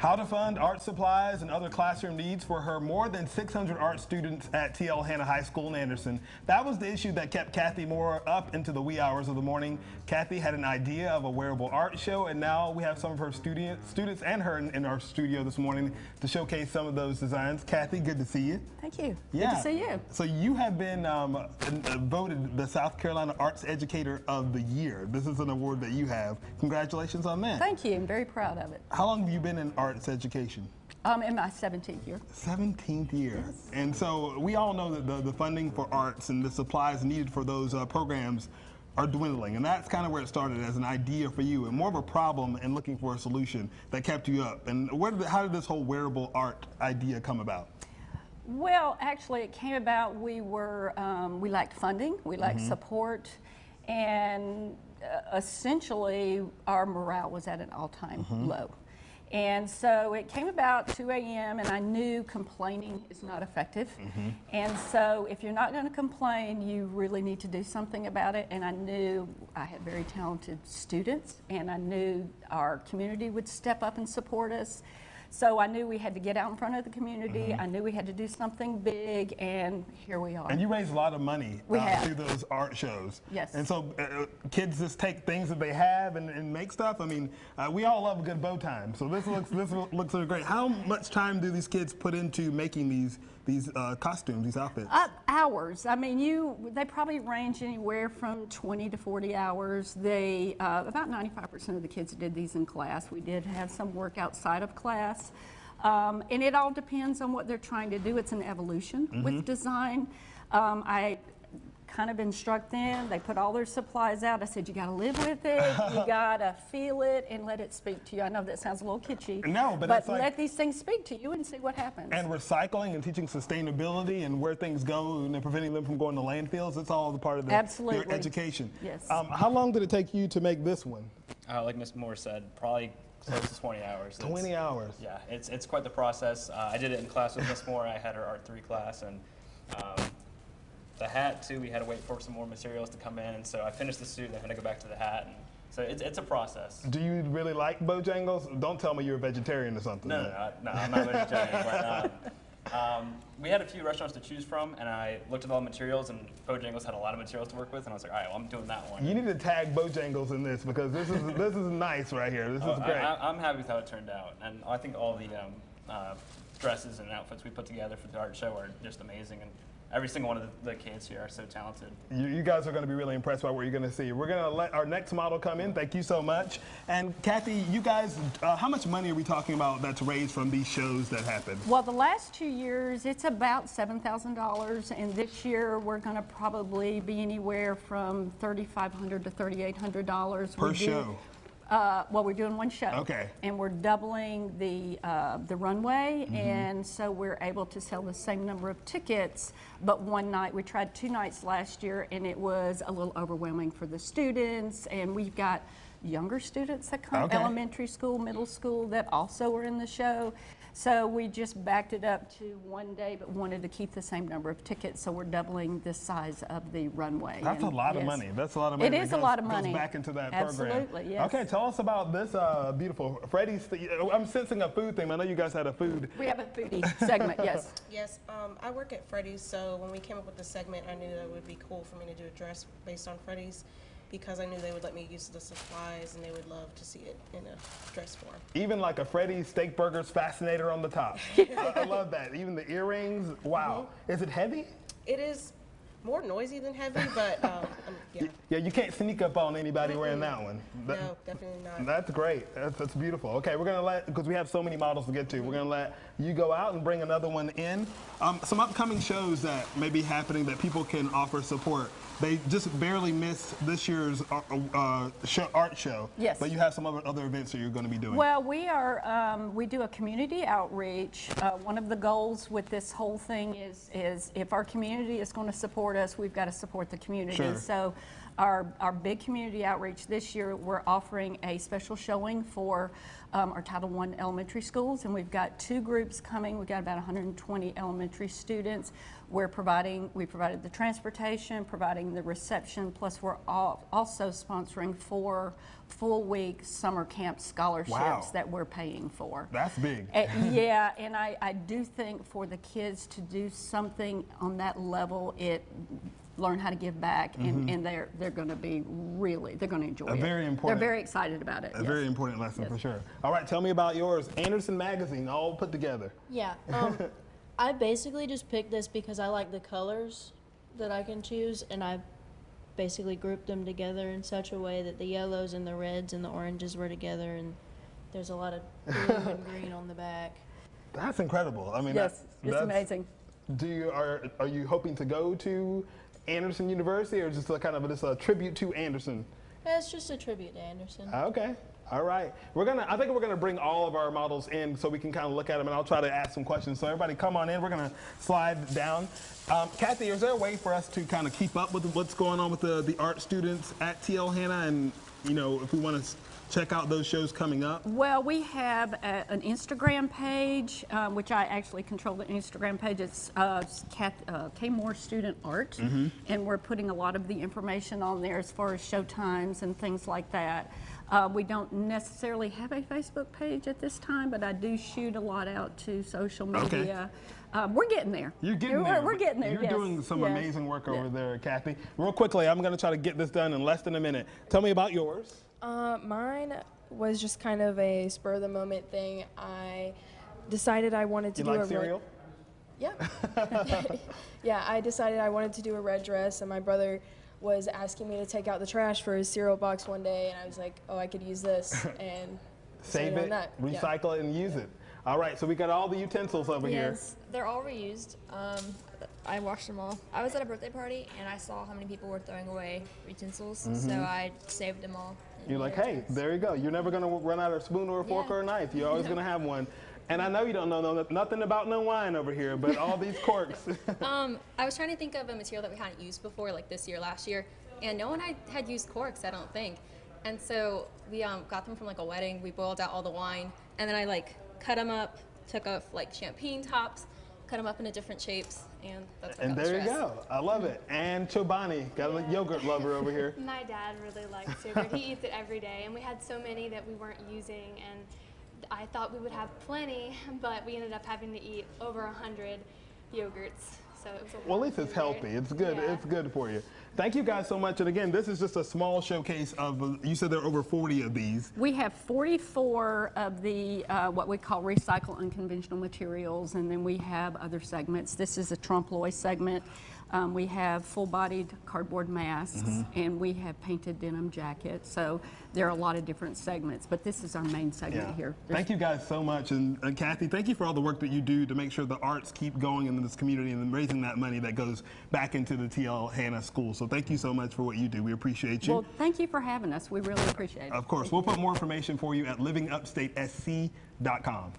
How to fund art supplies and other classroom needs for her more than 600 art students at T.L. Hanna High School in Anderson. That was the issue that kept Kathy Moore up into the wee hours of the morning. Kathy had an idea of a wearable art show, and now we have some of her students and her in our studio this morning to showcase some of those designs. Kathy, good to see you. Thank you. Yeah. Good to see you. So you have been voted the South Carolina Arts Educator of the Year. This is an award that you have. Congratulations on that. Thank you. I'm very proud of it. How long have you been in arts education? In my 17th year. 17th year. Yes. And so we all know that the funding for arts and the supplies needed for those programs are dwindling. And that's kind of where it started, as an idea for you and more of a problem and looking for a solution that kept you up. And how did this whole wearable art idea come about? Well, actually, it came about, we lacked funding, we lacked support, and essentially our morale was at an all-time low. And so it came about 2 a.m. and I knew complaining is not effective. And so if you're not going to complain, you really need to do something about it. And I knew I had very talented students, and I knew our community would step up and support us. So I knew we had to get out in front of the community. I knew we had to do something big, and here we are. And you raise a lot of money through those art shows. Yes. And so kids just take things that they have and make stuff. I mean, we all love a good bow time. So this looks great. How much time do these kids put into making these costumes, these outfits? Hours. I mean, they probably range anywhere from 20 to 40 hours. They about 95% of the kids did these in class. We did have some work outside of class. And it all depends on what they're trying to do. It's an evolution with design. I kind of instruct them. They put all their supplies out. I said, you got to live with it. You got to feel it and let it speak to you. I know that sounds a little kitschy. No, but it's like, let these things speak to you and see what happens. And recycling and teaching sustainability and where things go and preventing them from going to landfills. It's all the part of their education. Yes. How long did it take you to make this one? Like Ms. Moore said, probably close to 20 hours. 20 hours. Yeah, it's quite the process. I did it in class with Ms. Moore. I had her Art 3 class, and the hat too, we had to wait for some more materials to come in, and so I finished the suit and I had to go back to the hat, and so it's a process. Do you really like Bojangles? Don't tell me you're a vegetarian or something. No, I'm not a vegetarian, but we had a few restaurants to choose from, and I looked at all the materials, and Bojangles had a lot of materials to work with, and I was like, all right, well, I'm doing that one. You need to tag Bojangles in this, because this is nice right here. This is great. I'm happy with how it turned out, and I think all the dresses and outfits we put together for the art show are just amazing, and every single one of the kids here are so talented. You guys are going to be really impressed by what you're going to see. We're going to let our next model come in. Thank you so much. And Kathy, you guys, how much money are we talking about that's raised from these shows that happen? Well, the last 2 years, it's about $7,000, and this year we're going to probably be anywhere from $3,500 to $3,800 per show. Well, we're doing one show. Okay. And we're doubling the runway, and so we're able to sell the same number of tickets, but one night. We tried 2 nights last year, and it was a little overwhelming for the students, and we've got younger students that come, elementary school, middle school, that also are in the show. So we just backed it up to 1 day, but wanted to keep the same number of tickets, so we're doubling the size of the runway. That's a lot of money. That's a lot of money. It is a lot of money. Goes back into that program. Absolutely, yes. Okay, tell us about this beautiful Freddy's. I'm sensing a food theme. I know you guys had a food. We have a foodie segment, yes. Yes, I work at Freddy's, so when we came up with the segment, I knew that it would be cool for me to do a dress based on Freddy's, because I knew they would let me use the supplies and they would love to see it in a dress form. Even like a Freddy's Steak Burgers Fascinator on the top. I love that. Even the earrings. Wow. Is it heavy? It is more noisy than heavy, but yeah. Yeah, you can't sneak up on anybody wearing that one. No, definitely not. That's great. That's beautiful. Okay, we're gonna because we have so many models to get to, we're gonna let you go out and bring another one in. Some upcoming shows that may be happening that people can offer support. They just barely missed this year's art show. Yes. But you have some other events that you're going to be doing. Well, we do a community outreach. One of the goals with this whole thing is if our community is going to support us, we've got to support the community. Sure. So our big community outreach this year, we're offering a special showing for our Title I elementary schools, and we've got 2 groups coming. We've got about 120 elementary students. We provided the transportation, providing the reception, plus we're also sponsoring 4 full-week summer camp scholarships that we're paying for. That's big. Yeah, and I do think for the kids to do something on that level, learn how to give back, and they're going to be they're going to enjoy it. Very important. They're very excited about it. A very important lesson for sure. All right, tell me about yours. Anderson Magazine, all put together. Yeah. I basically just picked this because I like the colors that I can choose, and I basically grouped them together in such a way that the yellows and the reds and the oranges were together, and there's a lot of blue and green on the back. That's incredible. I mean, yes, it's amazing. Are you hoping to go to Anderson University, or just a tribute to Anderson? Yeah, it's just a tribute to Anderson. Okay. All right. I think we're gonna bring all of our models in so we can kind of look at them, and I'll try to ask some questions. So everybody come on in. We're gonna slide down. Kathy, is there a way for us to kind of keep up with what's going on with the art students at TL Hanna, and if we want to check out those shows coming up? Well, we have an Instagram page, which I actually control the Instagram page. It's K Moore Student Art, and we're putting a lot of the information on there as far as show times and things like that. We don't necessarily have a Facebook page at this time, but I do shoot a lot out to social media. Okay. We're getting there. You're getting there. We're getting there. You're doing some amazing work over there, Kathy. Real quickly, I'm going to try to get this done in less than a minute. Tell me about yours. Mine was just kind of a spur of the moment thing. I decided I wanted to do a cereal? Yeah. Yeah, I decided I wanted to do a red dress, and my brother was asking me to take out the trash for his cereal box one day, and I was like, oh, I could use this, and save it, recycle it, and use it. All right, so we got all the utensils over here. Yes, they're all reused. I washed them all. I was at a birthday party, and I saw how many people were throwing away utensils, so I saved them all. You're like, hey, there you go. You're never going to run out of a spoon or a fork or a knife. You're always going to have one. And I know you don't know nothing about no wine over here, but all these corks. I was trying to think of a material that we hadn't used before, like this year, last year, and no one had used corks, I don't think. And so we got them from like a wedding. We boiled out all the wine, and then I cut them up, took off like champagne tops, cut them up into different shapes, and that's what got the there you dress. go. I love it. And Chobani, got a yogurt lover over here. My dad really likes yogurt. He eats it every day, and we had so many that we weren't using, and I thought we would have plenty, but we ended up having to eat over 100 yogurts. So it was a lot. Well, at least it's healthy. It's good. Yeah. It's good for you. Thank you guys so much. And again, this is just a small showcase of, you said there are over 40 of these. We have 44 of the what we call recycle unconventional materials, and then we have other segments. This is a trompe l'oeil segment. We have full-bodied cardboard masks, and we have painted denim jackets. So there are a lot of different segments, but this is our main segment here. Thank you guys so much. And Kathy, thank you for all the work that you do to make sure the arts keep going in this community and raising that money that goes back into the TL Hanna School. So thank you so much for what you do. We appreciate you. Well, thank you for having us. We really appreciate it. Of course. We'll put more information for you at livingupstatesc.com.